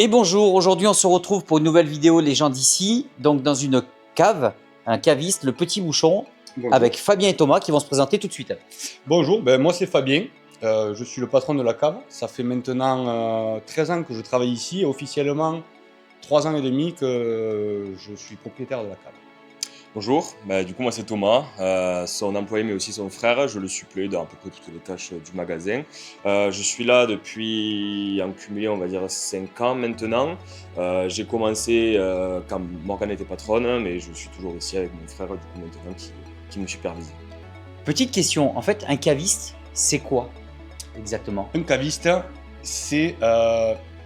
Et bonjour, aujourd'hui on se retrouve pour une nouvelle vidéo Les gens d'ici, donc dans une cave, un caviste, le Petit Bouchon, Bonjour. avec Fabien et Thomas qui vont se présenter tout de suite. Bonjour, moi c'est Fabien, je suis le patron de la cave. Ça fait maintenant 13 ans que je travaille ici et officiellement 3 ans et demi que je suis propriétaire de la cave. Bonjour, du coup moi c'est Thomas, son employé mais aussi son frère, je le supplée dans à peu près toutes les tâches du magasin. Je suis là depuis en cumulé on va dire 5 ans maintenant. J'ai commencé quand Morgane était patronne, mais je suis toujours ici avec mon frère du coup maintenant qui me supervise. Petite question, en fait un caviste c'est quoi exactement? Un caviste, c'est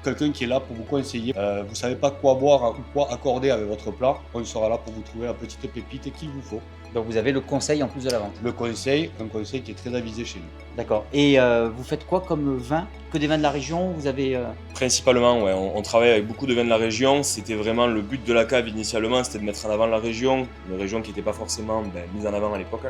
quelqu'un qui est là pour vous conseiller. Vous ne savez pas quoi boire ou quoi accorder avec votre plat, on sera là pour vous trouver la petite pépite qu'il vous faut. Donc vous avez le conseil en plus de la vente. Le conseil, un conseil qui est très avisé chez nous. D'accord, et vous faites quoi comme vin? Que des vins de la région? Vous avez Principalement, ouais, on travaille avec beaucoup de vins de la région. C'était vraiment le but de la cave initialement, c'était de mettre en avant la région, une région qui n'était pas forcément mise en avant à l'époque.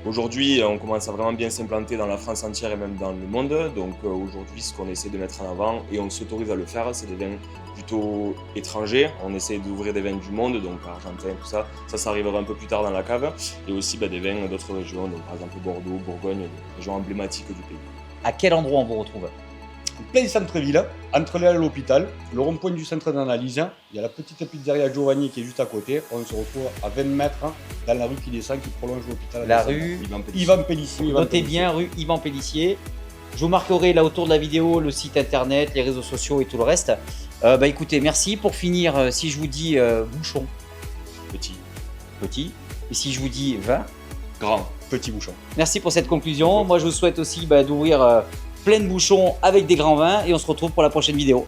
Aujourd'hui, on commence à vraiment bien s'implanter dans la France entière et même dans le monde. Donc aujourd'hui, ce qu'on essaie de mettre en avant, et on s'autorise à le faire, c'est des vins plutôt étrangers. On essaie d'ouvrir des vins du monde, donc argentin, tout ça. Ça arrivera un peu plus tard dans la cave. Et aussi des vins d'autres régions, donc par exemple Bordeaux, Bourgogne, des régions emblématiques du pays. à quel endroit on vous retrouve? En plein centre-ville, entre les halles et l'hôpital, le rond-point du centre d'analyse, il y a la petite pizzeria Giovanni qui est juste à côté. On se retrouve à 20 mètres dans la rue qui descend, qui prolonge l'hôpital. La rue Yvan Pellissier. Notez bien, rue Yvan Pellissier. Je vous marquerai là autour de la vidéo le site internet, les réseaux sociaux et tout le reste. Écoutez, merci. Pour finir, si je vous dis bouchon, petit, et si je vous dis vin, Grand. Petit Bouchon. merci pour cette conclusion. Moi, je vous souhaite aussi d'ouvrir plein de bouchons avec des grands vins et on se retrouve pour la prochaine vidéo.